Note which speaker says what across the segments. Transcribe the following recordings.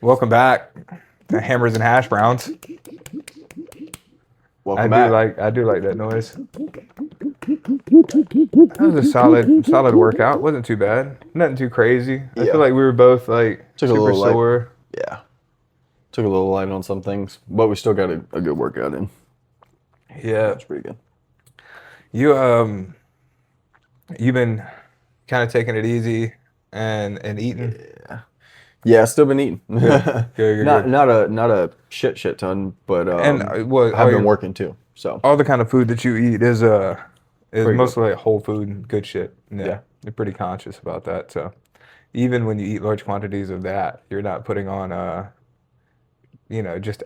Speaker 1: Welcome back to Hammers and Hash Browns.
Speaker 2: Welcome back.
Speaker 1: I do like that noise. That was a solid workout. Wasn't too bad. Nothing too crazy. I
Speaker 2: Yeah.
Speaker 1: feel like we were both like
Speaker 2: Took a
Speaker 1: super
Speaker 2: little light.
Speaker 1: sore.
Speaker 2: Yeah. Took a little light on some things, but we still got a good workout in.
Speaker 1: Yeah.
Speaker 2: That's pretty good.
Speaker 1: You've been kind of taking it easy and eating.
Speaker 2: Yeah, still been eating.
Speaker 1: Good.
Speaker 2: Not a shit ton, but
Speaker 1: And
Speaker 2: I've been working too. So
Speaker 1: all the kind of food that you eat is
Speaker 2: Pretty
Speaker 1: mostly like whole food and good shit.
Speaker 2: Yeah.
Speaker 1: You're pretty conscious about that. So even when you eat large quantities of that, you're not putting on just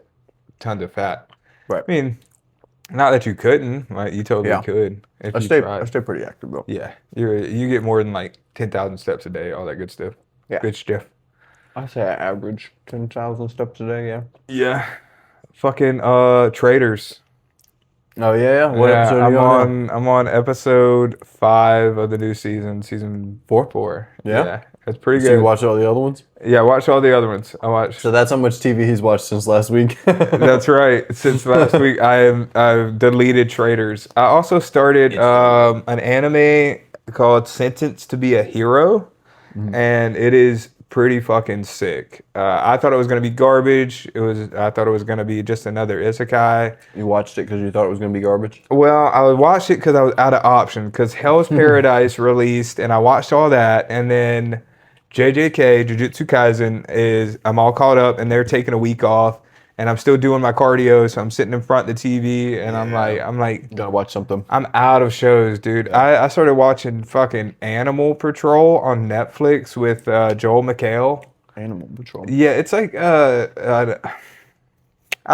Speaker 1: tons of fat.
Speaker 2: right.
Speaker 1: I mean, not that you couldn't, like you totally
Speaker 2: Yeah.
Speaker 1: could if
Speaker 2: I
Speaker 1: you
Speaker 2: stay
Speaker 1: tried.
Speaker 2: pretty active though.
Speaker 1: Yeah, you get more than like 10,000 steps a day, all that good stuff.
Speaker 2: Yeah.
Speaker 1: Good stuff.
Speaker 2: I say I average 10,000 steps a day. Yeah.
Speaker 1: Yeah. Fucking traders.
Speaker 2: Oh yeah. What
Speaker 1: Yeah,
Speaker 2: episode are you on now?
Speaker 1: I'm on episode 5 of the new season 4.
Speaker 2: Yeah?
Speaker 1: It's pretty
Speaker 2: So you
Speaker 1: good.
Speaker 2: watched all the other ones?
Speaker 1: Yeah, I watched all the other ones. I watched.
Speaker 2: So that's how much TV he's watched since last week.
Speaker 1: That's right. Since last week, I've deleted traders. I also started an anime called Sentence to Be a Hero, and it is pretty fucking sick. I thought it was gonna be garbage. I thought it was gonna be just another isekai.
Speaker 2: You watched it because you thought it was going to be garbage?
Speaker 1: Well, I watched it because I was out of option. Because Hell's Paradise released, and I watched all that, and then JJK Jujutsu Kaisen I'm all caught up, and they're taking a week off, and I'm still doing my cardio, so I'm sitting in front of the TV, and I'm like,
Speaker 2: Gotta watch something.
Speaker 1: I'm out of shows, dude. I started watching fucking Animal Patrol on Netflix with Joel McHale.
Speaker 2: Animal Patrol.
Speaker 1: Yeah, it's like I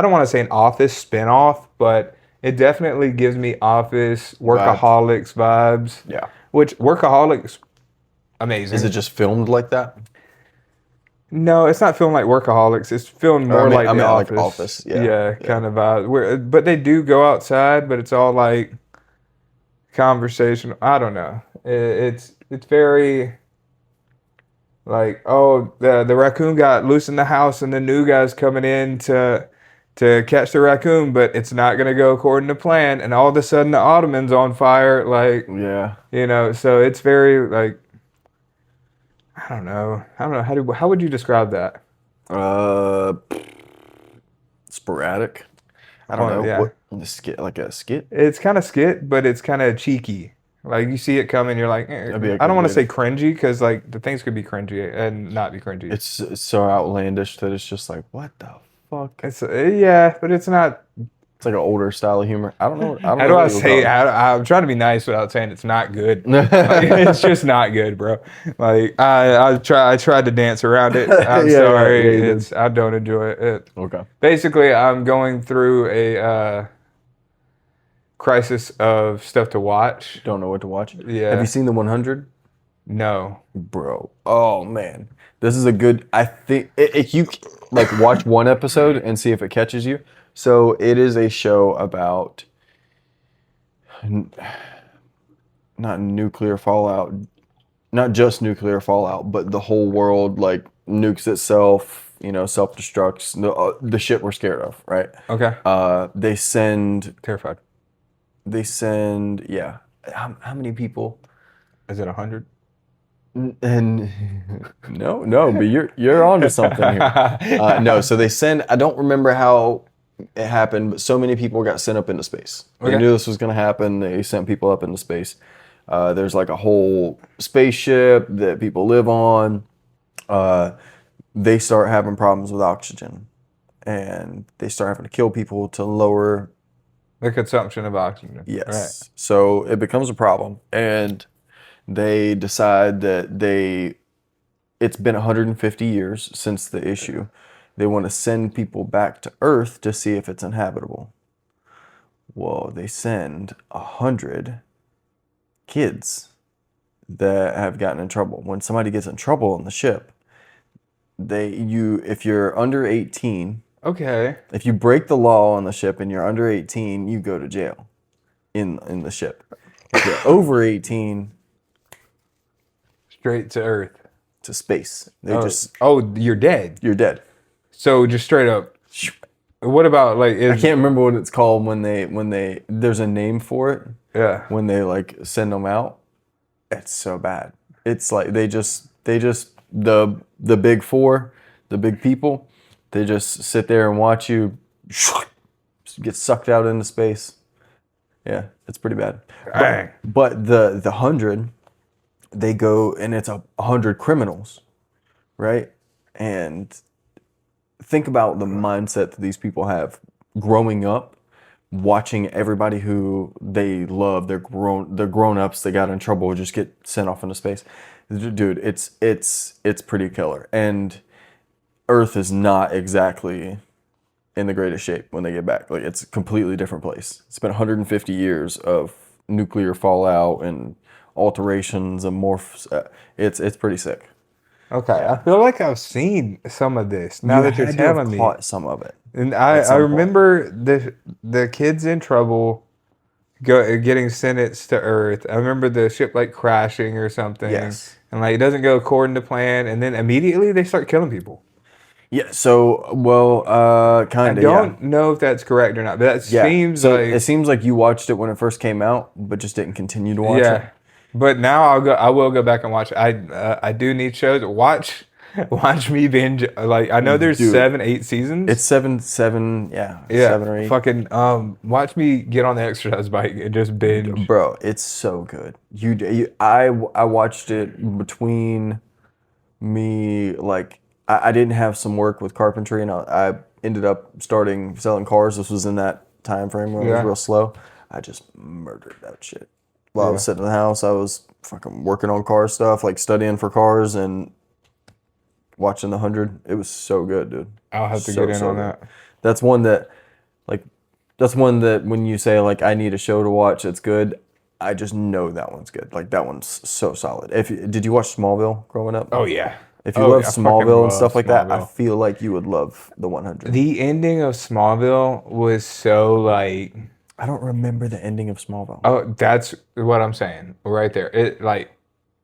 Speaker 1: don't want to say an Office spinoff, but it definitely gives me Office Workaholics vibes.
Speaker 2: Yeah.
Speaker 1: Which Workaholics, amazing.
Speaker 2: Is it just filmed like that?
Speaker 1: No, it's not filmed like Workaholics. It's filmed more like The Office.
Speaker 2: like Office. Yeah.
Speaker 1: Yeah, kind of vibe. But they do go outside, but it's all like conversational. I don't know. It's very like, oh, the raccoon got loose in the house, and the new guy's coming in to catch the raccoon, but it's not gonna go according to plan, and all of a sudden the ottoman's on fire. Like,
Speaker 2: Yeah.
Speaker 1: So it's very like, I don't know. How would you describe that?
Speaker 2: Sporadic. I don't know.
Speaker 1: Yeah.
Speaker 2: What the skit? Like a skit?
Speaker 1: It's kind of skit, but it's kind of cheeky. Like you see it coming, you're like,
Speaker 2: That'd be a
Speaker 1: I
Speaker 2: good
Speaker 1: don't want
Speaker 2: way
Speaker 1: to say cringy because like the things could be cringy and not be cringy.
Speaker 2: It's so outlandish that it's just like, what the fuck?
Speaker 1: It's yeah, but it's not.
Speaker 2: It's like an older style of humor. I don't know.
Speaker 1: How do I say? I'm trying to be nice without saying it's not good. Like, it's just not good, bro. Like I tried to dance around it. I'm sorry.
Speaker 2: Yeah,
Speaker 1: I don't enjoy it.
Speaker 2: Okay.
Speaker 1: Basically, I'm going through a crisis of stuff to watch.
Speaker 2: Don't know what to watch.
Speaker 1: Yeah.
Speaker 2: Have you seen the 100?
Speaker 1: No.
Speaker 2: Bro. Oh man. This is a good. I think if you like watch one episode and see if it catches you. So it is a show about not nuclear fallout, not just nuclear fallout, but the whole world like nukes itself, self-destructs, the shit we're scared of, right?
Speaker 1: Okay.
Speaker 2: Terrified. They send, yeah. How many people?
Speaker 1: Is it 100?
Speaker 2: And no, but you're onto something here. No, so they send. I don't remember how it happened, but so many people got sent up into space. They knew this was going to happen. They sent people up into space. There's like a whole spaceship that people live on. They start having problems with oxygen, and they start having to kill people to lower
Speaker 1: the consumption of oxygen.
Speaker 2: Yes.
Speaker 1: Right.
Speaker 2: So it becomes a problem, and they decide that it's been 150 years since the issue. They want to send people back to Earth to see if it's inhabitable. Well, they send 100 kids that have gotten in trouble. When somebody gets in trouble on the ship, if you're under 18,
Speaker 1: Okay.
Speaker 2: if you break the law on the ship and you're under 18, you go to jail in the ship. If you're over 18,
Speaker 1: Straight to Earth.
Speaker 2: to space.
Speaker 1: You're dead.
Speaker 2: You're dead.
Speaker 1: So just straight up. What about like?
Speaker 2: I can't remember what it's called when they there's a name for it.
Speaker 1: Yeah.
Speaker 2: When they like send them out, it's so bad. It's like they just the big four, the big people, they just sit there and watch you get sucked out into space. Yeah, it's pretty bad. But the 100, they go and it's 100 criminals, right? And think about the mindset that these people have growing up, watching everybody who they love, they're grown-ups that got in trouble just get sent off into space. Dude, it's pretty killer. And Earth is not exactly in the greatest shape when they get back. Like, it's a completely different place. It's been 150 years of nuclear fallout and alterations and morphs. It's pretty sick.
Speaker 1: Okay, I feel like I've seen some of this now that you're telling me.
Speaker 2: Caught some of it.
Speaker 1: And I remember the kids in trouble getting sentenced to Earth. I remember the ship like crashing or something.
Speaker 2: Yes.
Speaker 1: And like it doesn't go according to plan, and then immediately they start killing people.
Speaker 2: Yeah. So kind of.
Speaker 1: I don't know if that's correct or not, but that seems
Speaker 2: so
Speaker 1: like
Speaker 2: it seems like you watched it when it first came out, but just didn't continue to watch it.
Speaker 1: But now I will go back and watch it. I do need shows. Watch me binge. Like I know there's 7-8 seasons.
Speaker 2: It's seven, 7 or 8.
Speaker 1: Fucking watch me get on the exercise bike and just binge.
Speaker 2: Bro, it's so good. I watched it between me, like I didn't have some work with carpentry, and I ended up starting selling cars. This was in that time frame where I was real slow. I just murdered that shit. While I was sitting in the house, I was fucking working on car stuff, like studying for cars and watching the 100. It was so good, dude.
Speaker 1: I'll have to get in on that.
Speaker 2: That's one that when you say like I need a show to watch, it's good. I just know that one's good. Like that one's so solid. Did you watch Smallville growing up?
Speaker 1: Oh yeah.
Speaker 2: If you love Smallville and stuff like that, I feel like you would love the 100.
Speaker 1: The ending of Smallville was so like.
Speaker 2: I don't remember the ending of Smallville.
Speaker 1: Oh, that's what I'm saying right there. It like,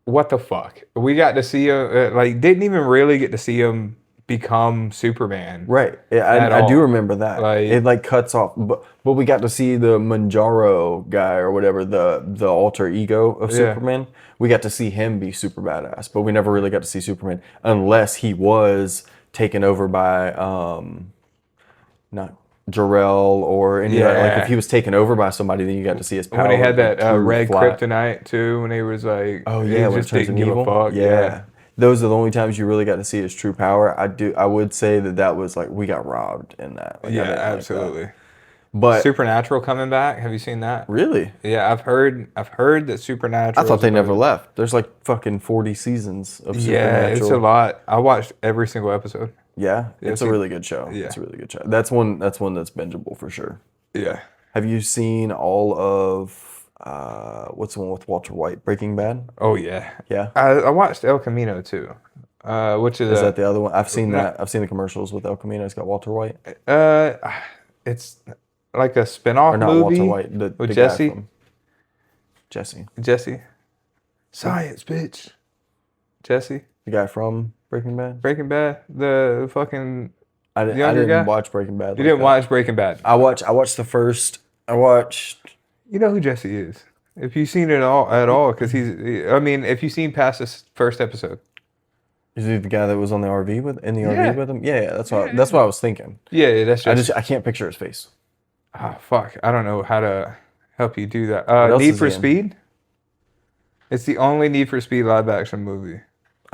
Speaker 1: what the fuck? We got to see him. Like, didn't even really get to see him become Superman.
Speaker 2: Right. I do remember that. Like, it like cuts off, but we got to see the Manjaro guy or whatever, the alter ego of Superman. We got to see him be super badass, but we never really got to see Superman unless he was taken over by not Jor-El or anybody. Like if he was taken over by somebody, then you got to see his power.
Speaker 1: When he had that red kryptonite too, when he was like,
Speaker 2: oh yeah,
Speaker 1: he just didn't give a fuck.
Speaker 2: Yeah. Those are the only times you really got to see his true power. I would say that was like we got robbed in that. Like,
Speaker 1: yeah, absolutely.
Speaker 2: But
Speaker 1: Supernatural coming back. Have you seen that?
Speaker 2: Really?
Speaker 1: Yeah, I've heard that Supernatural.
Speaker 2: I thought they never left. There's like fucking 40 seasons of Supernatural.
Speaker 1: Yeah, it's a lot. I watched every single episode.
Speaker 2: Yeah, it's a really good show. Yeah. It's a really good show. That's one that's bingeable for sure.
Speaker 1: Yeah.
Speaker 2: Have you seen all of what's the one with Walter White, Breaking Bad?
Speaker 1: Oh yeah.
Speaker 2: Yeah.
Speaker 1: I watched El Camino too. Which is
Speaker 2: that the other one? I've seen that. I've seen the commercials with El Camino. It's got Walter White.
Speaker 1: It's like a spin-off
Speaker 2: not
Speaker 1: movie
Speaker 2: Walter White, the
Speaker 1: Jesse.
Speaker 2: Guy from Jesse.
Speaker 1: Science, bitch. Jesse.
Speaker 2: The guy from Breaking Bad?
Speaker 1: Breaking Bad? The fucking
Speaker 2: I didn't watch Breaking Bad.
Speaker 1: You didn't watch Breaking Bad?
Speaker 2: I watched the first.
Speaker 1: You know who Jesse is. If you've seen it at all, because if you've seen past this first episode.
Speaker 2: Is he the guy that was on the RV with him? Yeah, that's what I was thinking.
Speaker 1: Yeah, that's Jesse.
Speaker 2: I can't picture his face.
Speaker 1: Ah, fuck. I don't know how to help you do that. Need for Speed? It's the only Need for Speed live action movie.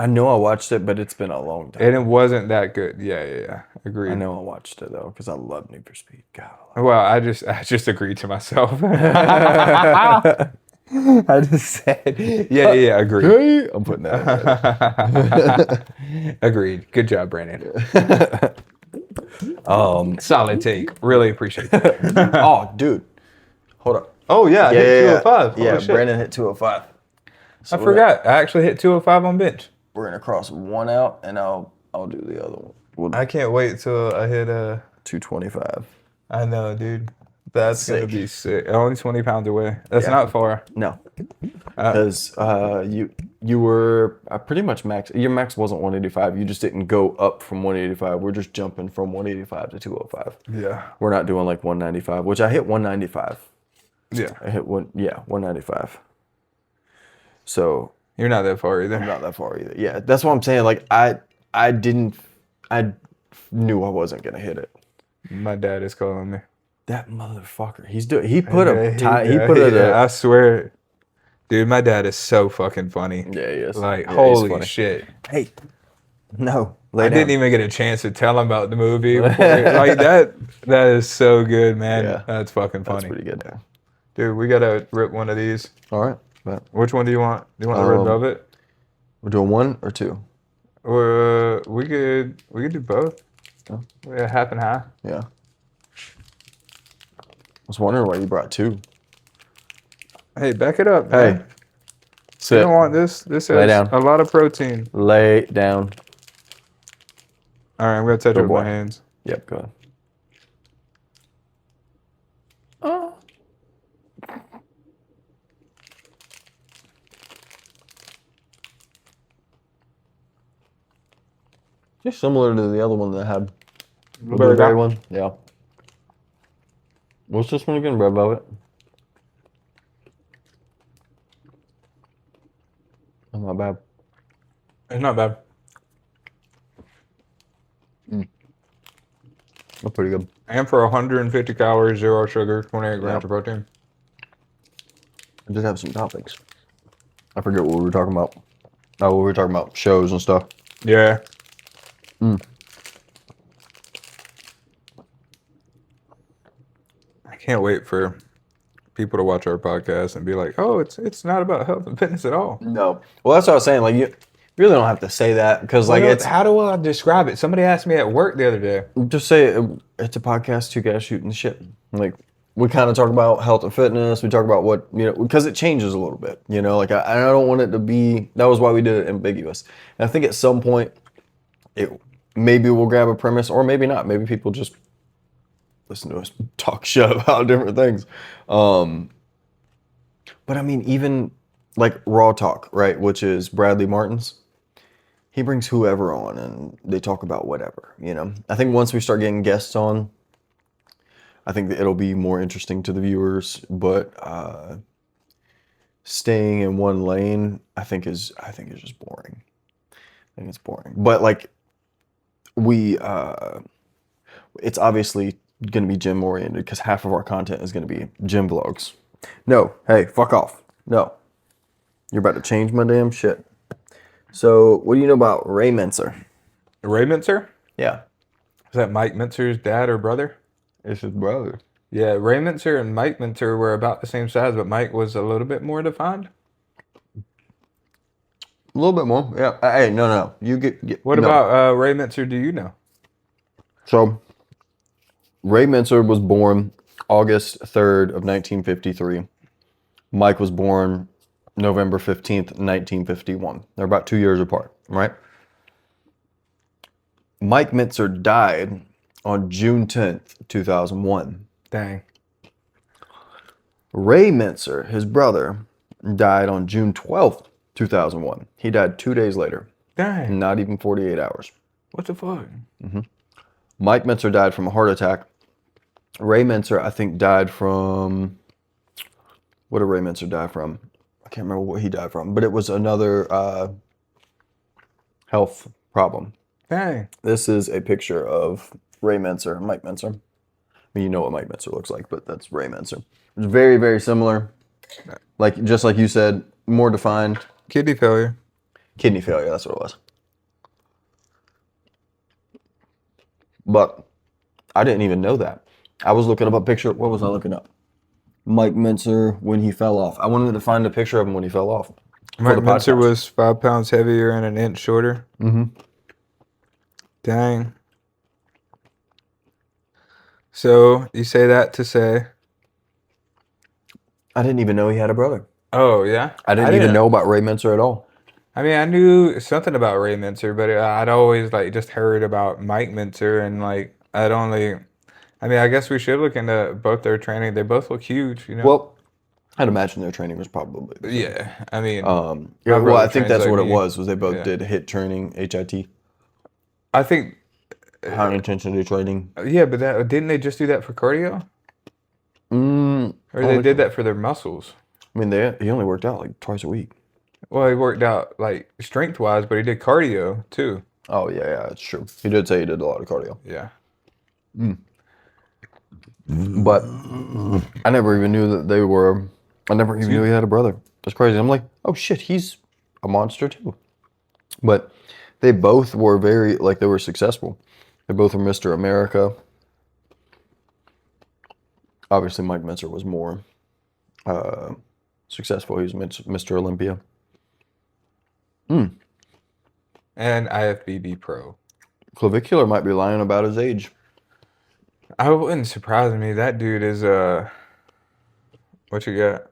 Speaker 2: I know I watched it, but it's been a long time.
Speaker 1: And it wasn't that good. Yeah. Agreed.
Speaker 2: I know I watched it though, because I love Need for Speed. God.
Speaker 1: Well, I just agreed to myself. I just said, yeah, agreed.
Speaker 2: Hey, I'm putting that in.
Speaker 1: Agreed. Good job, Brandon. Solid take. Really appreciate that.
Speaker 2: Oh, dude. Hold up.
Speaker 1: Oh, yeah. I hit 205.
Speaker 2: Yeah, Brandon hit 205.
Speaker 1: So I forgot. I actually hit 205 on bench.
Speaker 2: We're going to cross one out, and I'll do the other one.
Speaker 1: I can't wait till I hit
Speaker 2: 225.
Speaker 1: I know, dude. That's gonna
Speaker 2: Sick.
Speaker 1: be sick. Only 20 pounds away. That's
Speaker 2: Yeah.
Speaker 1: not far.
Speaker 2: No, because you were pretty much max. Your max wasn't 185. You just didn't go up from 185. We're just jumping from 185 to 205.
Speaker 1: Yeah.
Speaker 2: We're not doing like 195, which I hit 195.
Speaker 1: Yeah.
Speaker 2: I hit 195. So
Speaker 1: You're not that far either.
Speaker 2: I'm not that far either. Yeah, that's what I'm saying. Like I knew I wasn't gonna hit it.
Speaker 1: My dad is calling me.
Speaker 2: That motherfucker. He put a time.
Speaker 1: I swear. Dude, my dad is so fucking funny.
Speaker 2: Yeah, he is.
Speaker 1: Like,
Speaker 2: Yeah, he's
Speaker 1: holy
Speaker 2: funny.
Speaker 1: shit.
Speaker 2: Hey, no.
Speaker 1: I didn't even get a chance to tell him about the movie. Like that is so good, man.
Speaker 2: Yeah.
Speaker 1: That's fucking funny.
Speaker 2: That's pretty good.
Speaker 1: Dude, we gotta rip one of these.
Speaker 2: All right. But
Speaker 1: Which one do you want? Do you want the red velvet?
Speaker 2: we're doing 1 or 2.
Speaker 1: Or we could do both.
Speaker 2: Oh.
Speaker 1: Yeah, half and half.
Speaker 2: Yeah. I was wondering why you brought 2.
Speaker 1: Hey, back it up.
Speaker 2: Hey.
Speaker 1: Man.
Speaker 2: Sit.
Speaker 1: You don't want this. This
Speaker 2: Lay
Speaker 1: has
Speaker 2: down.
Speaker 1: a lot of protein.
Speaker 2: Lay down.
Speaker 1: All right, I'm gonna touch it with
Speaker 2: boy.
Speaker 1: my hands.
Speaker 2: Yep. Go ahead. Just similar to the other one that I had. The blueberry one. Yeah. What's this one again? Red velvet. Oh, not bad.
Speaker 1: It's not bad.
Speaker 2: That's pretty good.
Speaker 1: And for 150 calories, 0 sugar, 28 grams of protein.
Speaker 2: I just have some topics. I forget what we were talking about. Oh, we were talking about shows and stuff.
Speaker 1: Yeah. I can't wait for people to watch our podcast and be like, "Oh, it's not about health and fitness at all."
Speaker 2: No. Well, that's what I was saying. Like, you really don't have to say that because, like, it's
Speaker 1: how do I describe it? Somebody asked me at work the other day.
Speaker 2: just say it's a podcast. 2 guys shooting the shit. Like, we kind of talk about health and fitness. We talk about what because it changes a little bit. Like I don't want it to be. That was why we did it ambiguous. And I think at some point, maybe we'll grab a premise, or maybe not. Maybe people just listen to us talk shit about different things. But I mean, even like Raw Talk, right? Which is Bradley Martin's. He brings whoever on and they talk about whatever, I think once we start getting guests on, I think that it'll be more interesting to the viewers, but staying in one lane, I think is just boring. I think it's boring. But like it's obviously going to be gym oriented because half of our content is going to be gym vlogs. No, hey, fuck off. No. You're about to change my damn shit. So, what do you know about Ray Menser?
Speaker 1: Ray Menser?
Speaker 2: Yeah.
Speaker 1: Is that Mike Menser's dad or brother?
Speaker 2: It's his brother.
Speaker 1: Yeah, Ray Menser and Mike Menser were about the same size, but Mike was a little bit more defined.
Speaker 2: A little bit more. Yeah. Hey, no. You get
Speaker 1: What about Ray Menser? Do you know?
Speaker 2: So, Ray Menser was born August 3rd of 1953. Mike was born November 15th, 1951. They're about 2 years apart, right? Mike Menser died on June 10th, 2001.
Speaker 1: Dang.
Speaker 2: Ray Menser, his brother, died on June 12th, 2001. He died 2 days later.
Speaker 1: Dang.
Speaker 2: Not even 48 hours.
Speaker 1: What the fuck?
Speaker 2: Mike Menser died from a heart attack. Ray Menser, I think, died from... What did Ray Menser die from? I can't remember what he died from, but it was another health problem.
Speaker 1: Dang.
Speaker 2: This is a picture of Ray Menser and Mike Menser. I mean, you know what Mike Menser looks like, but that's Ray Menser. It's very, very similar. Just like you said, more defined.
Speaker 1: Kidney failure.
Speaker 2: Kidney failure, that's what it was. But I didn't even know that. I was looking up a picture. What was I looking up? Mike Menser when he fell off. I wanted to find a picture of him when he fell off.
Speaker 1: Mike Menser was 5 pounds heavier and an inch shorter. Dang. So you say that to say?
Speaker 2: I didn't even know he had a brother.
Speaker 1: Oh yeah.
Speaker 2: I didn't even know about Ray Menser at all.
Speaker 1: I mean, I knew something about Ray Menser, but I'd always just heard about Mike Menser, and I mean, I guess we should look into both their training. They both look huge, you know.
Speaker 2: Well, I'd imagine their training was probably the same.
Speaker 1: Yeah, I mean,
Speaker 2: Yeah, well, I think
Speaker 1: trains
Speaker 2: that's
Speaker 1: like
Speaker 2: what it
Speaker 1: me.
Speaker 2: was they both
Speaker 1: Yeah.
Speaker 2: did HIT training, HIT,
Speaker 1: I think,
Speaker 2: high intensity training.
Speaker 1: yeah, but didn't they just do that for cardio, or they did that for their muscles?
Speaker 2: I mean, he only worked out like twice a week.
Speaker 1: Well, he worked out like strength wise, but he did cardio too.
Speaker 2: Oh yeah, it's true. He did say he did a lot of cardio,
Speaker 1: Yeah.
Speaker 2: but I never even knew that they were. I never even knew he had a brother. That's crazy. I'm like, oh shit, he's a monster too. But they both were they were successful. They both were Mr. America. Obviously, Mike Mentzer was more successful. He was Mr. Olympia.
Speaker 1: And IFBB pro.
Speaker 2: Clavicular might be lying about his age.
Speaker 1: I wouldn't surprise me. That dude is what you got?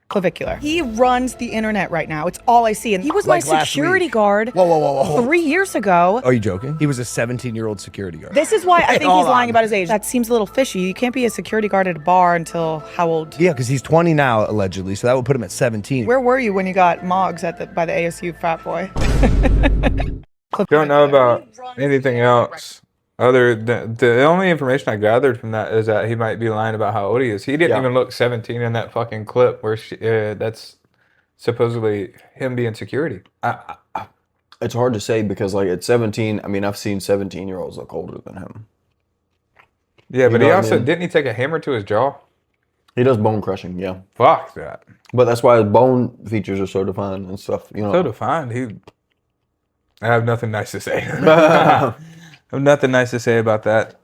Speaker 3: Clavicular. He runs the internet right now. It's all I see. And he was
Speaker 4: Like
Speaker 3: my
Speaker 4: last
Speaker 3: security
Speaker 4: week.
Speaker 3: guard
Speaker 4: Whoa.
Speaker 3: 3 years ago.
Speaker 4: Are you joking? He was a 17-year-old security guard.
Speaker 3: This is why I think
Speaker 4: hold
Speaker 3: he's lying
Speaker 4: on.
Speaker 3: about his age. That seems a little fishy. You can't be a security guard at a bar until how old?
Speaker 4: Yeah, because he's 20 now, allegedly, so that would put him at 17.
Speaker 3: Where were you when you got Moggs by the ASU frat boy?
Speaker 1: Don't know about anything else. Other than the only information I gathered from that is that he might be lying about how old he is. He didn't even look 17 in that fucking clip where that's supposedly him being security.
Speaker 2: It's hard to say because, like, at 17, I mean, I've seen 17-year-olds look older than him.
Speaker 1: Yeah, but
Speaker 2: know
Speaker 1: he
Speaker 2: what I
Speaker 1: also
Speaker 2: mean?
Speaker 1: didn't he take a hammer to his jaw?
Speaker 2: He does bone crushing, yeah.
Speaker 1: Fuck that.
Speaker 2: But that's why his bone features are so defined and stuff. You know,
Speaker 1: So defined. I have nothing nice to say. I have nothing nice to say about that.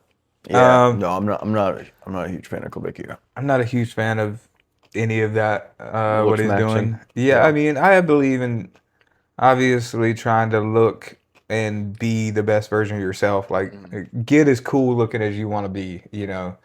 Speaker 2: yeah. No, I'm not a huge fan of clavicular.
Speaker 1: I'm not a huge fan of any of that. What
Speaker 2: Looks
Speaker 1: he's
Speaker 2: matching.
Speaker 1: doing. Yeah, I mean, I believe in obviously trying to look and be the best version of yourself. Like, get as cool looking as you want to be. You know,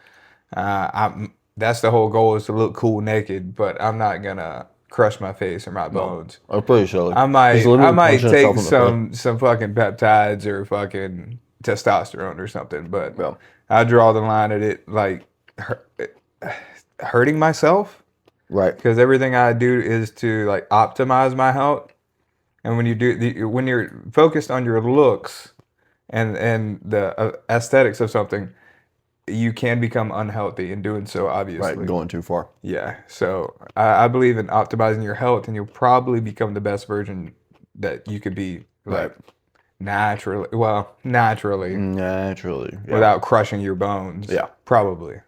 Speaker 1: that's the whole goal is to look cool naked. But I'm not gonna crush my face or my bones.
Speaker 2: I'm pretty sure.
Speaker 1: I might
Speaker 2: he's literally punching
Speaker 1: take
Speaker 2: himself in the
Speaker 1: some fucking peptides or fucking testosterone or something, but
Speaker 2: Yeah.
Speaker 1: I draw the line at it like hurting myself
Speaker 2: right.
Speaker 1: because everything I do is to like optimize my health. And when you when you're focused on your looks and the aesthetics of something, you can become unhealthy in doing so. Obviously,
Speaker 2: Right, going too far.
Speaker 1: yeah. So I believe in optimizing your health, and you'll probably become the best version that you could be, like naturally. Well, naturally,
Speaker 2: Naturally. Yeah.
Speaker 1: without crushing your bones.
Speaker 2: Yeah.
Speaker 1: Probably.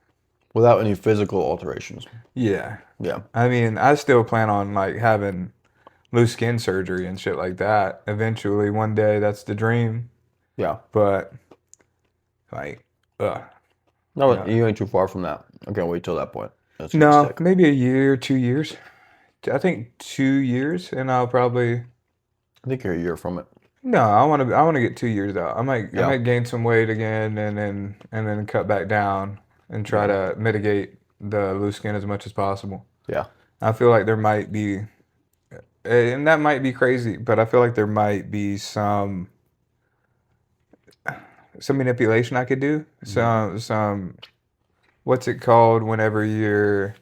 Speaker 2: Without any physical alterations.
Speaker 1: Yeah.
Speaker 2: Yeah.
Speaker 1: I mean, I still plan on like having loose skin surgery and shit like that. Eventually, one day, that's the dream.
Speaker 2: Yeah.
Speaker 1: But like,
Speaker 2: No, you ain't too far from that. I can't wait till that point. That's
Speaker 1: no,
Speaker 2: sick.
Speaker 1: maybe a year, 2 years. I think 2 years, and I'll probably.
Speaker 2: I think you're a year from it.
Speaker 1: No, I want to get 2 years out. I might gain some weight again, and then cut back down and try to mitigate the loose skin as much as possible.
Speaker 2: Yeah.
Speaker 1: I feel like there might be, and that might be crazy, but I feel like there might be some manipulation I could do. Some what's it called whenever you're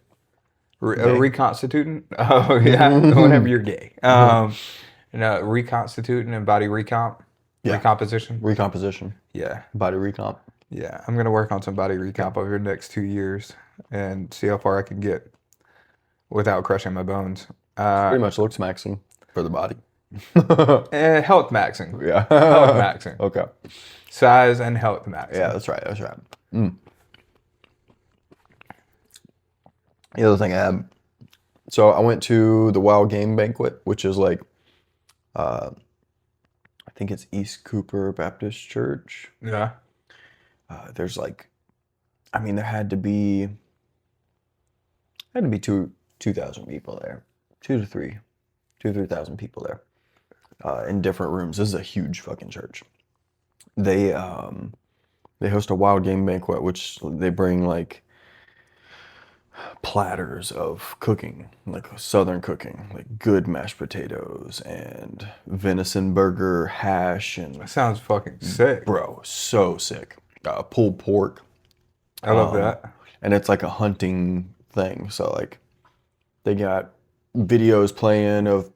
Speaker 1: reconstituting? Oh yeah, whenever you're gay. Reconstituting and body recomposition.
Speaker 2: Recomposition.
Speaker 1: Yeah,
Speaker 2: Body recomp.
Speaker 1: yeah. I'm gonna work on some body recomp over the next 2 years and see how far I can get without crushing my bones.
Speaker 2: Pretty much looks maxing for the body.
Speaker 1: Health maxing.
Speaker 2: Yeah.
Speaker 1: Health maxing.
Speaker 2: Okay.
Speaker 1: Size and health maxing.
Speaker 2: Yeah, that's right. That's right. The other thing I had, so I went to the Wild Game Banquet, which is like, I think it's East Cooper Baptist Church.
Speaker 1: Yeah.
Speaker 2: There's like, I mean, there had to be 2,000 people there, 3,000 people there, in different rooms. This is a huge fucking church. They host a Wild Game Banquet, which they bring like platters of cooking, like Southern cooking, like good mashed potatoes and venison burger hash and
Speaker 1: That sounds fucking sick.
Speaker 2: bro, so sick. Pulled pork,
Speaker 1: I love that.
Speaker 2: And it's like a hunting thing. So like they got videos playing of,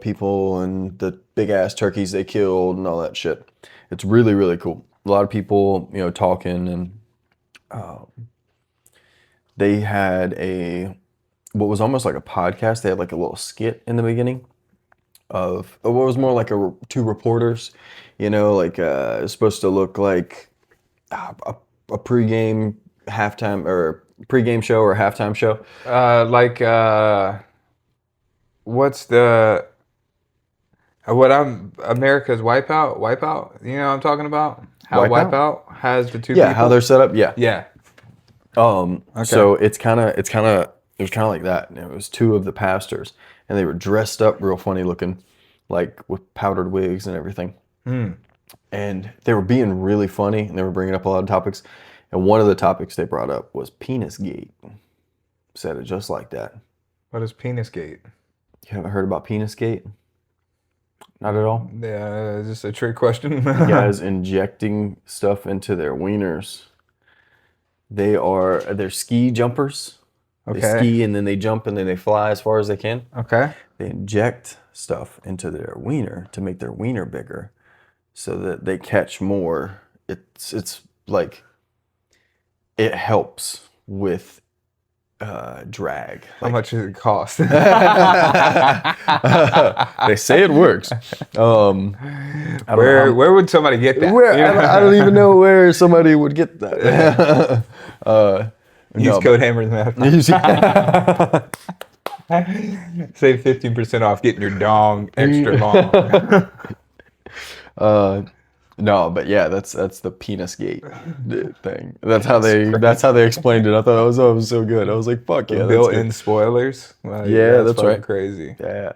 Speaker 2: people and the big ass turkeys they killed and all that shit. It's really, really cool. A lot of people, talking, and they had what was almost like a podcast. They had like a little skit in the beginning of what was more like two reporters, like it's supposed to look like a pregame halftime or pregame show or halftime show.
Speaker 1: What's America's Wipeout? Wipeout? You know what I'm talking about? How Wipeout has the two people?
Speaker 2: Yeah, how they're set up. Yeah.
Speaker 1: Yeah.
Speaker 2: Okay. So it was kind of like that. And it was two of the pastors, and they were dressed up real funny looking, like with powdered wigs and everything. And they were being really funny, and they were bringing up a lot of topics. And one of the topics they brought up was penis gate. Said it just like that.
Speaker 1: What is penis gate?
Speaker 2: You haven't heard about penis gate? Not at all?
Speaker 1: Yeah, is this a trick question?
Speaker 2: Guys injecting stuff into their wieners. They're ski jumpers.
Speaker 1: Okay.
Speaker 2: They ski and then they jump and then they fly as far as they can.
Speaker 1: Okay.
Speaker 2: They inject stuff into their wiener to make their wiener bigger so that they catch more. It's like it helps with drag.
Speaker 1: How much does it cost?
Speaker 2: They say it works.
Speaker 1: Where would somebody get that?
Speaker 2: I don't even know where somebody would get that.
Speaker 1: Use code Hammersandhashbrowns. Save 15% off getting your dong extra long.
Speaker 2: No, but yeah, that's the penis gate thing. That's how they explained it. I thought that was so good. I was like, fuck yeah,
Speaker 1: built-in spoilers. Like,
Speaker 2: yeah, that's right.
Speaker 1: Crazy.
Speaker 2: Yeah.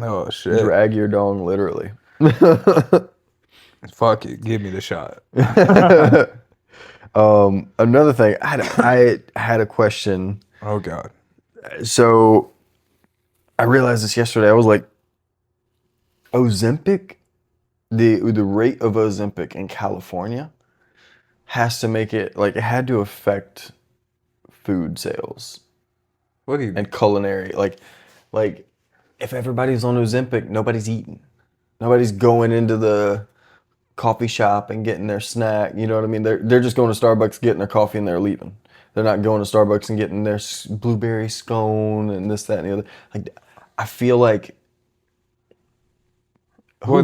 Speaker 1: Oh shit.
Speaker 2: Drag your dong literally.
Speaker 1: Fuck it, give me the shot.
Speaker 2: Another thing, I had a question.
Speaker 1: Oh god.
Speaker 2: So I realized this yesterday. I was like, Ozempic. The rate of Ozempic in California has to make it like it had to affect food sales.
Speaker 1: What do you
Speaker 2: and culinary like if everybody's on Ozempic, nobody's eating. Nobody's going into the coffee shop and getting their snack. You know what I mean? They're just going to Starbucks, getting their coffee, and they're leaving. They're not going to Starbucks and getting their blueberry scone and this, that, and the other. Like I feel like.
Speaker 1: Well,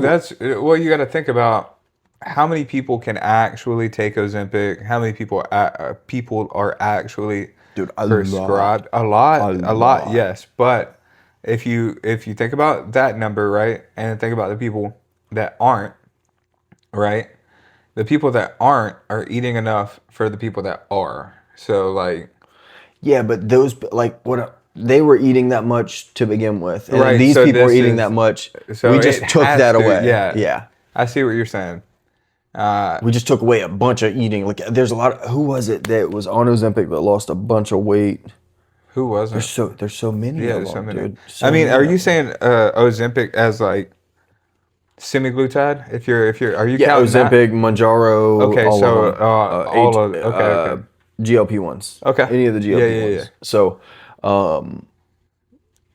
Speaker 1: you got to think about how many people can actually take Ozempic. How many people are actually prescribed? A lot. Yes, but if you think about that number, right, and think about the people that aren't, right, the people that aren't are eating enough for the people that are. So like,
Speaker 2: yeah, but those like what. They were eating that much to begin with, and
Speaker 1: right,
Speaker 2: these people were eating that much. So we just took that away.
Speaker 1: Yeah. I see what you're saying.
Speaker 2: We just took away a bunch of eating. Like, there's a lot. Who was it that was on Ozempic that lost a bunch of weight?
Speaker 1: Who was it?
Speaker 2: There's so many.
Speaker 1: Yeah,
Speaker 2: there's
Speaker 1: so many.
Speaker 2: Dude.
Speaker 1: I mean, are you saying Ozempic as like semaglutide? If you're are you counting
Speaker 2: Ozempic, Mounjaro.
Speaker 1: Okay,
Speaker 2: all
Speaker 1: so
Speaker 2: of them.
Speaker 1: all of okay.
Speaker 2: GLP-1s.
Speaker 1: Okay.
Speaker 2: Any of the GLP-1s.
Speaker 1: Yeah.
Speaker 2: So.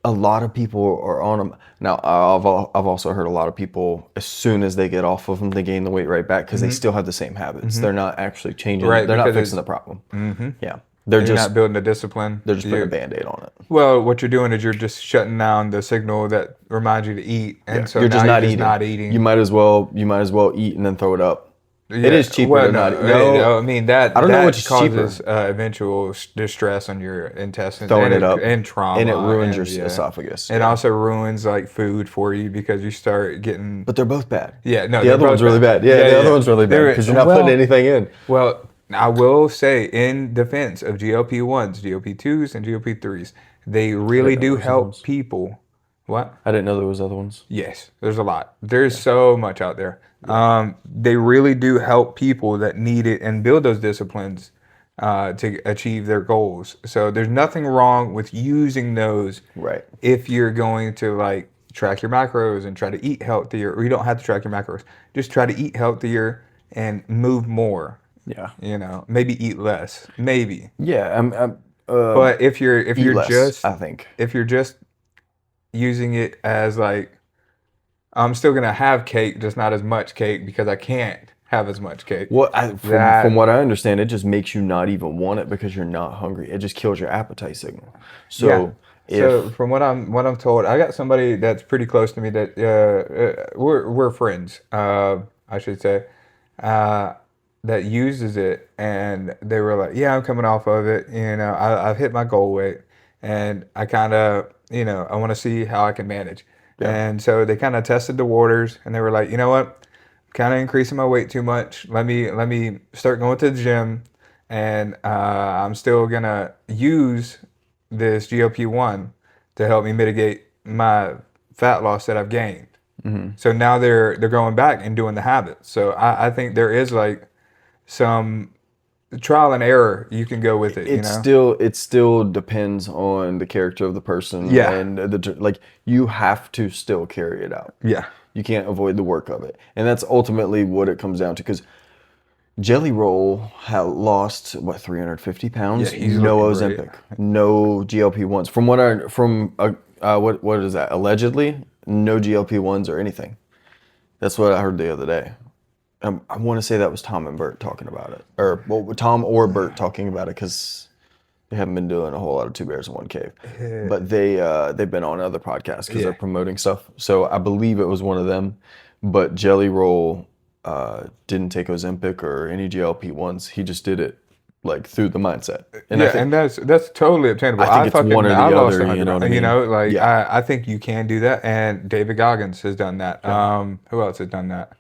Speaker 2: A lot of people are on them now. I've also heard a lot of people, as soon as they get off of them, they gain the weight right back because they still have the same habits. They're not actually changing.
Speaker 1: Right,
Speaker 2: they're not fixing the problem. Yeah,
Speaker 1: they're just not building a discipline.
Speaker 2: They're just putting a Band-Aid on it.
Speaker 1: Well, what you're doing is you're just shutting down the signal that reminds you to eat, and so
Speaker 2: you're just
Speaker 1: not
Speaker 2: eating. You might as well eat and then throw it up.
Speaker 1: Yeah.
Speaker 2: It is cheaper to not eat.
Speaker 1: No, I mean that.
Speaker 2: I don't know which
Speaker 1: causes eventual distress on your intestines,
Speaker 2: throwing it up,
Speaker 1: and trauma,
Speaker 2: and it ruins your esophagus.
Speaker 1: It also ruins like food for you because you start getting.
Speaker 2: But they're both bad.
Speaker 1: Yeah, no,
Speaker 2: the other one's really bad. Yeah, the other one's really bad because you're not putting anything in.
Speaker 1: Well, I will say in defense of GLP-1s, GLP-2s, and GLP-3s, they really do help people. What?
Speaker 2: I didn't know there was other ones.
Speaker 1: Yes, there's a lot. There's so much out there. They really do help people that need it and build those disciplines to achieve their goals. So there's nothing wrong with using those.
Speaker 2: Right.
Speaker 1: If you're going to like track your macros and try to eat healthier, or you don't have to track your macros. Just try to eat healthier and move more.
Speaker 2: Yeah.
Speaker 1: Maybe eat less, maybe.
Speaker 2: Yeah.
Speaker 1: But if you're
Speaker 2: less,
Speaker 1: just,
Speaker 2: I think.
Speaker 1: if you're just using it as like, I'm still gonna have cake, just not as much cake because I can't have as much cake.
Speaker 2: From what I understand, it just makes you not even want it because you're not hungry. It just kills your appetite signal. So
Speaker 1: So from what I'm told, I got somebody that's pretty close to me that we're friends, I should say, that uses it, and they were like, "Yeah, I'm coming off of it. I've hit my goal weight, and I kind of, I want to see how I can manage."
Speaker 2: Yeah.
Speaker 1: And so they kind of tested the waters, and they were like, "You know what? Kind of increasing my weight too much. Let me start going to the gym, and I'm still gonna use this GLP-1 to help me mitigate my fat loss that I've gained." So now they're going back and doing the habits. So I think there is like some trial and error you can go with it.
Speaker 2: It still depends on the character of the person.
Speaker 1: Yeah.
Speaker 2: And like you have to still carry it out.
Speaker 1: Yeah.
Speaker 2: You can't avoid the work of it, and that's ultimately what it comes down to. Because Jelly Roll had lost 350 pounds.
Speaker 1: Yeah, he's
Speaker 2: no
Speaker 1: looking
Speaker 2: Ozempic, no GLP-1s. What is that? Allegedly, no GLP-1s or anything. That's what I heard the other day. I want to say that was Tom and Bert talking about it, or Tom or Bert talking about it, because they haven't been doing a whole lot of Two Bears in One Cave, but they've been on other podcasts because they're promoting stuff. So I believe it was one of them. But Jelly Roll didn't take Ozempic or any GLP-1s. He just did it like through the mindset. And
Speaker 1: and that's totally obtainable.
Speaker 2: I think it's one or the other. You know what I mean?
Speaker 1: I think you can do that, and David Goggins has done that. Who else has done that?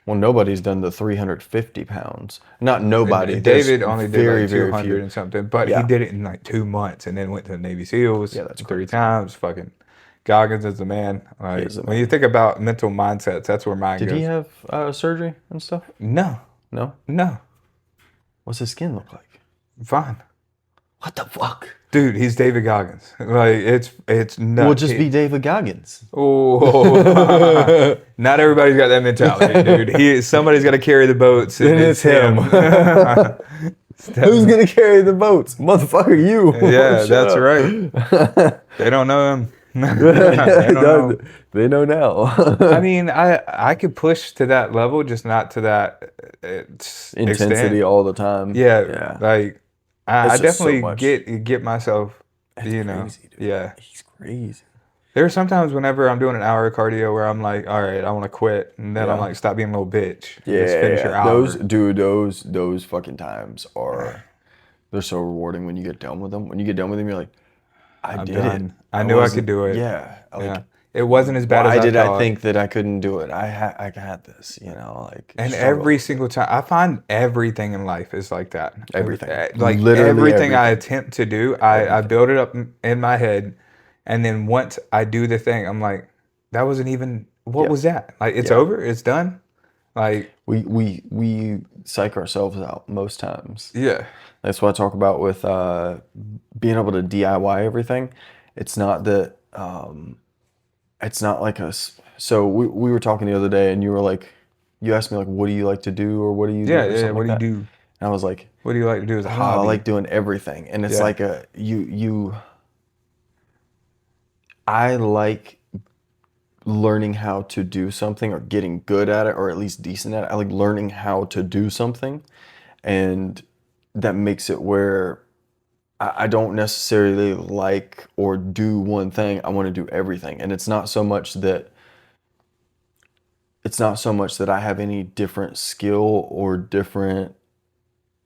Speaker 2: Well, nobody's done the 350 pounds. Not nobody.
Speaker 1: David only did
Speaker 2: very,
Speaker 1: like
Speaker 2: very
Speaker 1: 200
Speaker 2: few.
Speaker 1: and something, but he did it in like 2 months and then went to the Navy SEALs.
Speaker 2: Yeah, that's
Speaker 1: 3
Speaker 2: crazy.
Speaker 1: times. Fucking Goggins is the man. Like,
Speaker 2: is the
Speaker 1: when you think about mental mindsets, that's where mine
Speaker 2: Did
Speaker 1: goes.
Speaker 2: he have surgery and stuff?
Speaker 1: No,
Speaker 2: No. What's his skin look like?
Speaker 1: fine,
Speaker 2: What the fuck?
Speaker 1: dude. He's David Goggins. Like it's nuts.
Speaker 2: We'll just be David Goggins.
Speaker 1: Oh, not everybody's got that mentality, dude. Somebody's got to carry the boats, and
Speaker 2: And it's him. Who's gonna carry the boats? Motherfucker, you.
Speaker 1: Yeah,
Speaker 2: Shut
Speaker 1: that's
Speaker 2: up.
Speaker 1: right. They don't know him. They don't know.
Speaker 2: They know now.
Speaker 1: I mean, I could push to that level, just not to that
Speaker 2: Intensity
Speaker 1: extent.
Speaker 2: all the time.
Speaker 1: Yeah, like I
Speaker 2: It's just so
Speaker 1: definitely
Speaker 2: much.
Speaker 1: get myself.
Speaker 2: Crazy, dude.
Speaker 1: Yeah.
Speaker 2: He's crazy.
Speaker 1: There are sometimes whenever I'm doing an hour of cardio where I'm like, all right, I want to quit, and then I'm like, stop being a little bitch. Just finish your hour.
Speaker 2: Those fucking times they're so rewarding when you get done with them. When you get done with them, you're like, I did
Speaker 1: done.
Speaker 2: it.
Speaker 1: I knew I could do it.
Speaker 2: Yeah. Like,
Speaker 1: It wasn't as bad
Speaker 2: why
Speaker 1: as
Speaker 2: did
Speaker 1: I thought.
Speaker 2: I think that I couldn't do it? I had this, like.
Speaker 1: And
Speaker 2: struggle.
Speaker 1: every single time, I find everything in life is like that.
Speaker 2: Everything.
Speaker 1: Like
Speaker 2: Literally
Speaker 1: everything I
Speaker 2: everything.
Speaker 1: attempt to do, I build it up in my head, and then once I do the thing, I'm like, that wasn't even. What was that? Like, it's over. It's done. Like
Speaker 2: we psych ourselves out most times.
Speaker 1: yeah.
Speaker 2: That's what I talk about with being able to DIY everything. It's not that. It's not like us. So we were talking the other day, and you were like, you asked me like, what do you like to do, or what do you do?
Speaker 1: Yeah.
Speaker 2: Or
Speaker 1: What do
Speaker 2: like
Speaker 1: you
Speaker 2: that.
Speaker 1: do?
Speaker 2: And I was like,
Speaker 1: What do you like to do as a
Speaker 2: I
Speaker 1: hobby?
Speaker 2: like doing everything, and it's like I like learning how to do something or getting good at it, or at least decent at it. I like learning how to do something, and that makes it where I don't necessarily like or do one thing. I want to do everything. And it's not so much that I have any different skill or different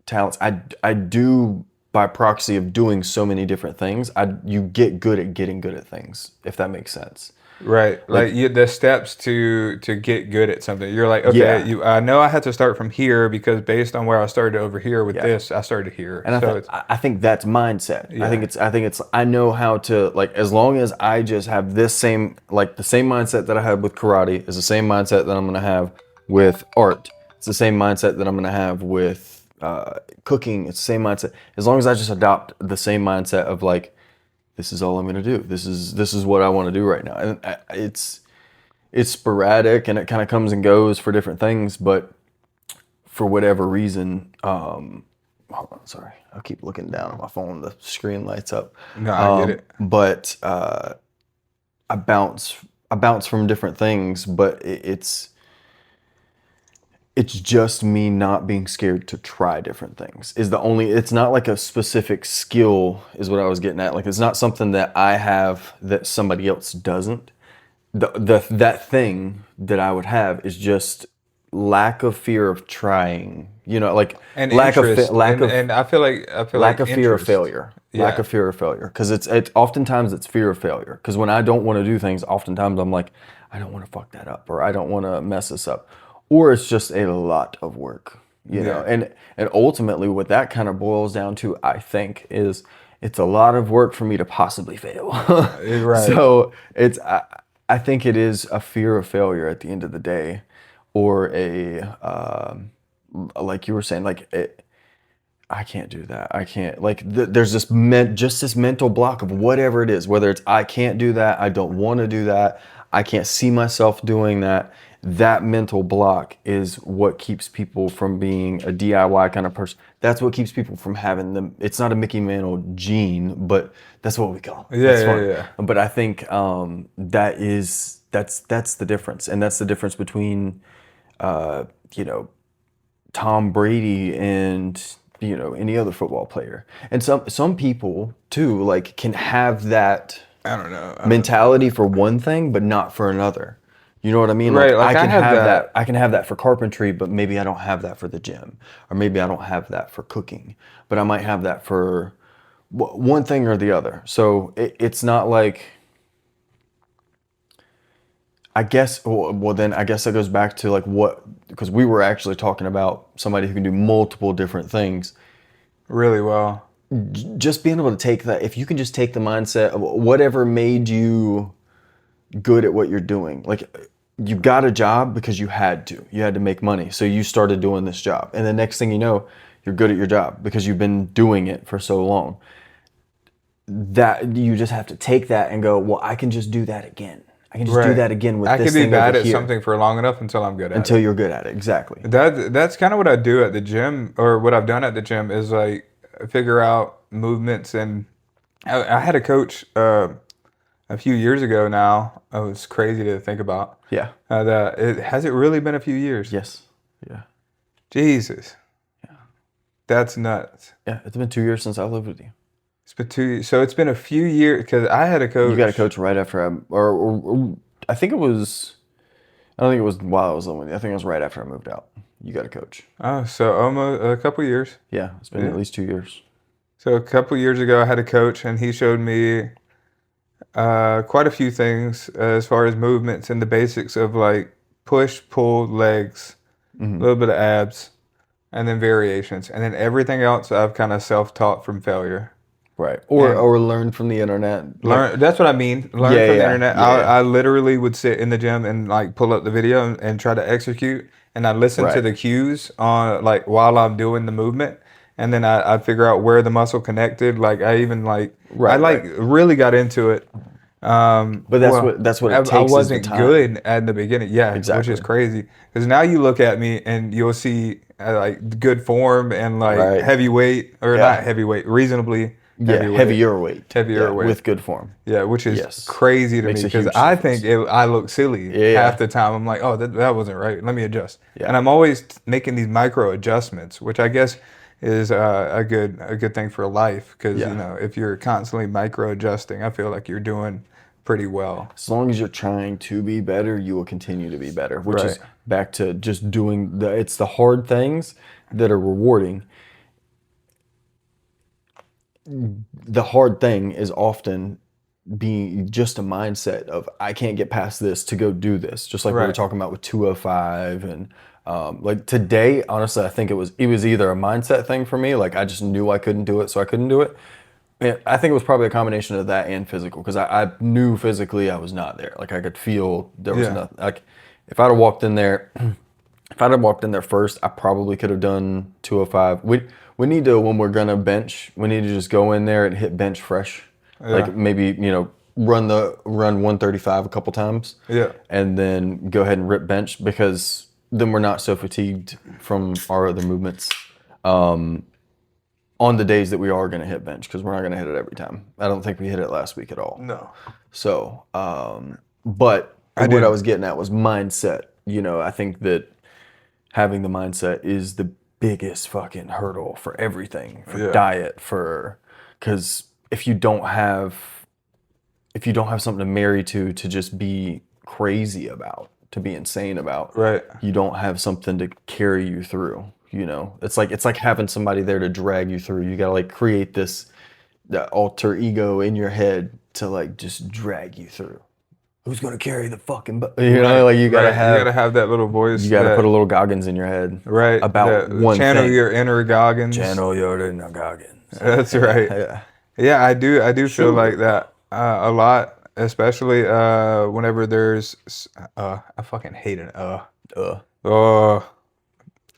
Speaker 2: talents. I do by proxy of doing so many different things. You get good at getting good at things, if that makes sense.
Speaker 1: Right, like the steps to get good at something. You're like, okay, I know I had to start from here because based on where I started over here with this, I started here.
Speaker 2: And I think that's mindset. I think it's I know how to, like, as long as I just have this same, like the same mindset that I had with karate is the same mindset that I'm gonna have with art. It's the same mindset that I'm gonna have with cooking. It's the same mindset. As long as I just adopt the same mindset of like, this is all I'm gonna do. This is what I want to do right now. And it's sporadic and it kind of comes and goes for different things. But for whatever reason, hold on, sorry, I'll keep looking down at my phone. The screen lights up.
Speaker 1: No, I get it.
Speaker 2: But I bounce from different things, but it's just me not being scared to try different things is the only, it's not like a specific skill is what I was getting at. Like, it's not something that I have that somebody else doesn't. That thing that I would have is just lack of fear of trying, like
Speaker 1: And
Speaker 2: lack
Speaker 1: interest.
Speaker 2: of lack of
Speaker 1: and I feel like
Speaker 2: lack of fear of
Speaker 1: interest.
Speaker 2: failure. Lack
Speaker 1: Yeah.
Speaker 2: of fear of failure. Because it's oftentimes it's fear of failure. Because when I don't want to do things, oftentimes I'm like, I don't want to fuck that up, or I don't want to mess this up. Or it's just a lot of work, know. And ultimately what that kind of boils down to, I think, is it's a lot of work for me to possibly fail.
Speaker 1: Right.
Speaker 2: So I think it is a fear of failure at the end of the day, or like you were saying, like I can't do that. I can't, like, there's this this mental block of whatever it is, whether it's I can't do that, I don't want to do that, I can't see myself doing that. That mental block is what keeps people from being a DIY kind of person. That's what keeps people from having them. It's not a Mickey Mantle gene, but that's what we call it.
Speaker 1: Yeah.
Speaker 2: But I think that's the difference, and that's the difference between Tom Brady and any other football player. And some people too, like, can have that
Speaker 1: I don't know.
Speaker 2: mentality for one thing, but not for another. You know what I mean?
Speaker 1: Right, like
Speaker 2: I can
Speaker 1: I have
Speaker 2: have
Speaker 1: that.
Speaker 2: that. I can have that for carpentry, but maybe I don't have that for the gym, or maybe I don't have that for cooking, but I might have that for one thing or the other. So it's not like, I guess. Well, then I guess that goes back to like because we were actually talking about somebody who can do multiple different things
Speaker 1: Really well.
Speaker 2: just being able to take that, if you can just take the mindset of whatever made you good at what you're doing. Like, you got a job because you had to make money. So you started doing this job. And the next thing you know, you're good at your job because you've been doing it for so long. That you just have to take that and go, well, I can just do that again. I can just do that again with
Speaker 1: I
Speaker 2: this
Speaker 1: can be
Speaker 2: thing
Speaker 1: bad
Speaker 2: over
Speaker 1: at
Speaker 2: here.
Speaker 1: something for long enough until I'm good at it.
Speaker 2: Until you're good at it, exactly.
Speaker 1: That's kind of what I do at the gym, or what I've done at the gym is like figure out movements. And I had a coach a few years ago now. It was crazy to think about.
Speaker 2: Yeah.
Speaker 1: Has it really been a few years?
Speaker 2: Yes. Yeah.
Speaker 1: Jesus. Yeah. That's nuts.
Speaker 2: Yeah. It's been 2 years since I lived with you.
Speaker 1: It's been 2 years. So it's been a few years because I had a coach.
Speaker 2: You got a coach right after or I think it was. I don't think it was while I was living with you. I think it was right after I moved out. You got a coach.
Speaker 1: Oh, so almost a couple years.
Speaker 2: Yeah, it's been at least 2 years.
Speaker 1: So a couple years ago, I had a coach, and he showed me quite a few things as far as movements and the basics of like push, pull, legs, a little bit of abs, and then variations. And then everything else I've kind of self-taught from failure.
Speaker 2: Right. Or learn from the internet.
Speaker 1: That's what I mean. Learn
Speaker 2: Yeah,
Speaker 1: from the
Speaker 2: yeah,
Speaker 1: internet.
Speaker 2: yeah.
Speaker 1: I literally would sit in the gym and like pull up the video and try to execute. And I listen to
Speaker 2: Right.
Speaker 1: the cues on like while I'm doing the movement. And then I figure out where the muscle connected. Like I even like, I like really got into it.
Speaker 2: But that's what it takes.
Speaker 1: I
Speaker 2: is the
Speaker 1: wasn't
Speaker 2: time.
Speaker 1: good at the beginning. Yeah,
Speaker 2: Exactly.
Speaker 1: which is crazy. Because now you look at me and you'll see like good form and like
Speaker 2: Right.
Speaker 1: heavyweight, or
Speaker 2: Yeah.
Speaker 1: not heavyweight, reasonably heavyweight.
Speaker 2: Heavier weight.
Speaker 1: Heavier weight.
Speaker 2: With good form.
Speaker 1: Yeah, which is
Speaker 2: Yes.
Speaker 1: crazy to
Speaker 2: Makes
Speaker 1: me
Speaker 2: a
Speaker 1: because
Speaker 2: huge
Speaker 1: I
Speaker 2: difference.
Speaker 1: think I look silly
Speaker 2: Yeah.
Speaker 1: half the time. I'm like, oh, that wasn't right. Let me adjust.
Speaker 2: Yeah.
Speaker 1: And I'm always making these micro adjustments, which I guess is a good thing for life because
Speaker 2: Yeah.
Speaker 1: if you're constantly micro adjusting, I feel like you're doing pretty well.
Speaker 2: As long as you're trying to be better, you will continue to be better, which is
Speaker 1: Right.
Speaker 2: back to just doing it's the hard things that are rewarding. The hard thing is often being just a mindset of I can't get past this to go do this. Just like we were
Speaker 1: Right.
Speaker 2: talking about with 205 and like today, honestly, I think it was either a mindset thing for me, like I just knew I couldn't do it, so I couldn't do it. And I think it was probably a combination of that and physical, because I knew physically I was not there. Like I could feel there was
Speaker 1: Yeah.
Speaker 2: nothing. Like if I'd have walked in there, first, I probably could have done 205. We need to, when we're gonna bench, we need to just go in there and hit bench fresh. Like maybe run 135 a couple times.
Speaker 1: Yeah.
Speaker 2: And then go ahead and rip bench, because then we're not so fatigued from our other movements. On the days that we are going to hit bench, because we're not going to hit it every time. I don't think we hit it last week at all.
Speaker 1: No.
Speaker 2: So, but what I was getting at was mindset. You know, I think that having the mindset is the biggest fucking hurdle for everything, for diet, because if you don't have something to marry to just be crazy about, to be insane about,
Speaker 1: right,
Speaker 2: you don't have something to carry you through. You know, it's like having somebody there to drag you through. You gotta like create that alter ego in your head to like just drag you through. Who's gonna carry the fucking you know, like you gotta
Speaker 1: have that little voice.
Speaker 2: You gotta put a little Goggins in your head,
Speaker 1: right?
Speaker 2: About one
Speaker 1: channel
Speaker 2: thing.
Speaker 1: Your inner Goggins.
Speaker 2: Channel your inner Goggins.
Speaker 1: That's right. Yeah, I do feel like that a lot, especially whenever there's I fucking hate an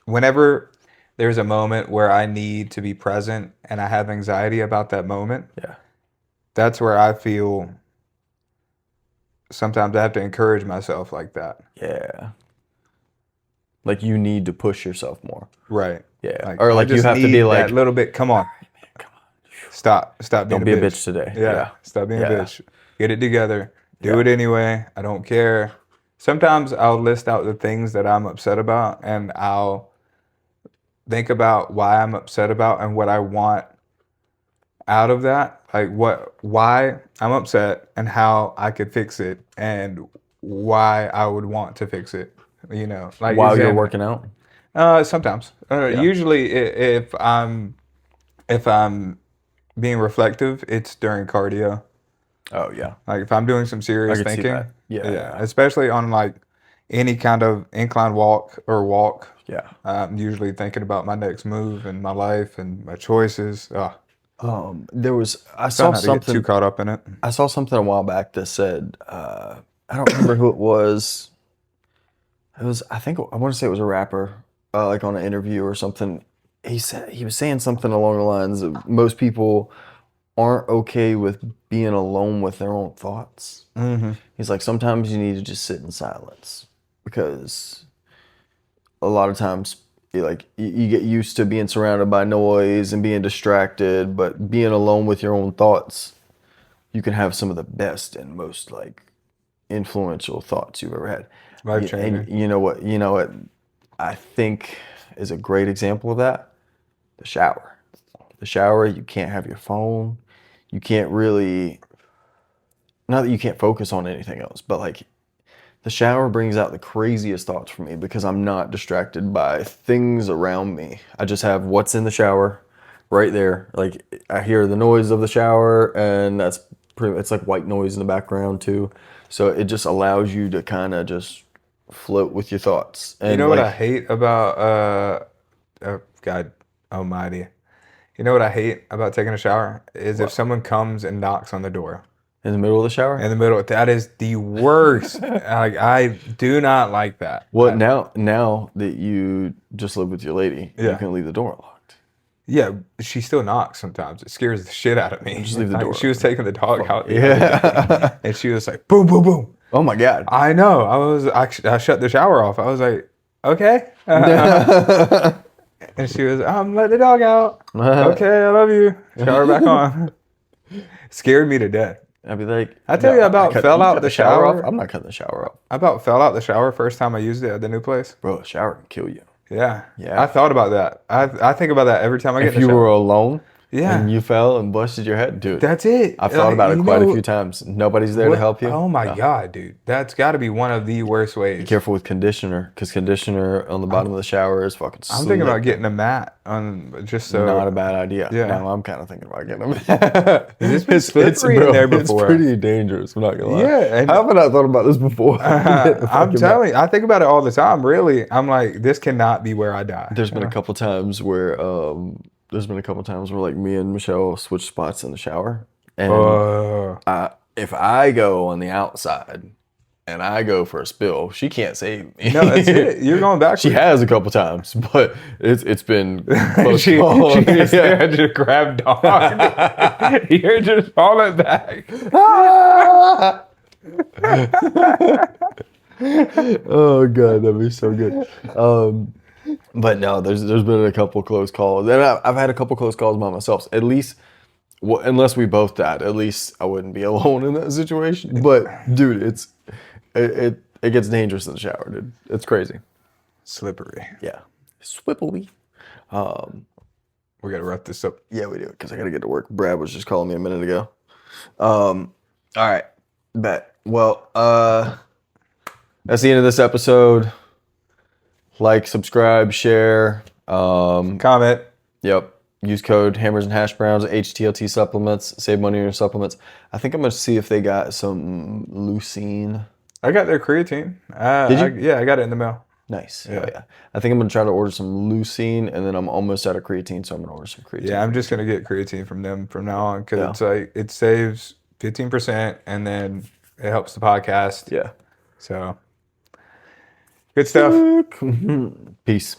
Speaker 1: whenever there's a moment where I need to be present and I have anxiety about that moment.
Speaker 2: Yeah,
Speaker 1: that's where I feel. Sometimes I have to encourage myself like that.
Speaker 2: Yeah. Like you need to push yourself more.
Speaker 1: Right.
Speaker 2: Yeah. Or like you have to be like
Speaker 1: a little bit. Come on. Stop being
Speaker 2: Don't be a bitch today.
Speaker 1: Yeah. Stop being a bitch. Get it together. Do it anyway. I don't care. Sometimes I'll list out the things that I'm upset about and I'll think about why I'm upset about and what I want out of that. Like why I'm upset and how I could fix it and why I would want to fix it. You know, like
Speaker 2: while you're working out.
Speaker 1: Sometimes, usually if I'm being reflective, it's during cardio.
Speaker 2: Oh yeah.
Speaker 1: Like if I'm doing some serious thinking.
Speaker 2: Yeah.
Speaker 1: Especially on like any kind of incline walk.
Speaker 2: Yeah.
Speaker 1: I'm usually thinking about my next move and my life and my choices.
Speaker 2: I saw something
Speaker 1: too caught up in it.
Speaker 2: I saw something a while back that said, I don't remember who it was. I want to say it was a rapper, like on an interview or something. He was saying something along the lines of most people aren't okay with being alone with their own thoughts.
Speaker 1: Mm-hmm.
Speaker 2: He's like, sometimes you need to just sit in silence because a lot of times you get used to being surrounded by noise and being distracted, but being alone with your own thoughts, you can have some of the best and most like influential thoughts you've ever had.
Speaker 1: Life changing.
Speaker 2: And you know what I think is a great example of that? The shower. The shower, you can't have your phone. You can't really, not that you can't focus on anything else, but like the shower brings out the craziest thoughts for me because I'm not distracted by things around me. I just have what's in the shower right there. Like I hear the noise of the shower and it's like white noise in the background too. So it just allows you to kind of just float with your thoughts. And
Speaker 1: you know what I hate about, God almighty. You know what I hate about taking a shower is if someone comes and knocks on the door.
Speaker 2: In the middle of the shower?
Speaker 1: In the middle. That is the worst. Like I do not like that.
Speaker 2: Well, now that you just live with your lady, you can leave the door locked.
Speaker 1: Yeah, she still knocks sometimes. It scares the shit out of me.
Speaker 2: Just leave the door.
Speaker 1: She was taking the dog out.
Speaker 2: Yeah.
Speaker 1: And she was like, boom, boom, boom.
Speaker 2: Oh my God.
Speaker 1: I know. I shut the shower off. I was like, okay. And she was, let the dog out. Okay, I love you. Shower back on. Scared me to death.
Speaker 2: I'd be like,
Speaker 1: I tell you about fell out the shower
Speaker 2: off. I'm not cutting the shower off.
Speaker 1: I about fell out the shower first time I used it at the new place.
Speaker 2: Bro, a shower can kill you.
Speaker 1: Yeah.
Speaker 2: Yeah.
Speaker 1: I thought about that. I think about that every time I get in the shower.
Speaker 2: If you were alone
Speaker 1: and
Speaker 2: you fell and busted your head, dude.
Speaker 1: That's it.
Speaker 2: I've thought about it quite a few times. Nobody's there to help you.
Speaker 1: Oh my God, dude. That's got to be one of the worst ways.
Speaker 2: Be careful with conditioner, because conditioner on the bottom of the shower is fucking
Speaker 1: I'm thinking about getting a mat on just so.
Speaker 2: Not a bad idea.
Speaker 1: Yeah.
Speaker 2: Now I'm kind of thinking about getting a mat.
Speaker 1: It's been slippery in there before.
Speaker 2: It's pretty dangerous. I'm not going to lie.
Speaker 1: Yeah.
Speaker 2: How have I not thought about this before?
Speaker 1: I'm telling you, I think about it all the time, really. I'm like, this cannot be where I die.
Speaker 2: There's been a couple times where like me and Michelle switch spots in the shower, and if I go on the outside and I go for a spill, she can't save me.
Speaker 1: No, that's it. You're going backwards.
Speaker 2: She has a couple times, but it's been close.
Speaker 1: She just had to grab dog. You're just falling back.
Speaker 2: Oh god, that'd be so good. But no, there's been a couple close calls, and I've had a couple close calls by myself. At least, well, unless we both died, at least I wouldn't be alone in that situation. But dude, it gets dangerous in the shower, dude. It's crazy.
Speaker 1: Slippery.
Speaker 2: Yeah, swippily.
Speaker 1: We gotta wrap this up.
Speaker 2: Yeah, we do, because I gotta get to work. Brad was just calling me a minute ago. All right, bet. Well, that's the end of this episode. Like, subscribe, share.
Speaker 1: Comment.
Speaker 2: Yep. Use code Hammersandhashbrowns, HTLT supplements. Save money on your supplements. I think I'm gonna see if they got some leucine.
Speaker 1: I got their creatine.
Speaker 2: Did you?
Speaker 1: Yeah, I got it in the mail.
Speaker 2: Nice. Yeah. Yeah. I think I'm gonna try to order some leucine, and then I'm almost out of creatine, so I'm gonna order some creatine.
Speaker 1: Yeah, I'm just gonna get creatine from them from now on because
Speaker 2: Yeah.
Speaker 1: it's like it saves 15% and then it helps the podcast.
Speaker 2: Yeah.
Speaker 1: So good stuff.
Speaker 2: Peace.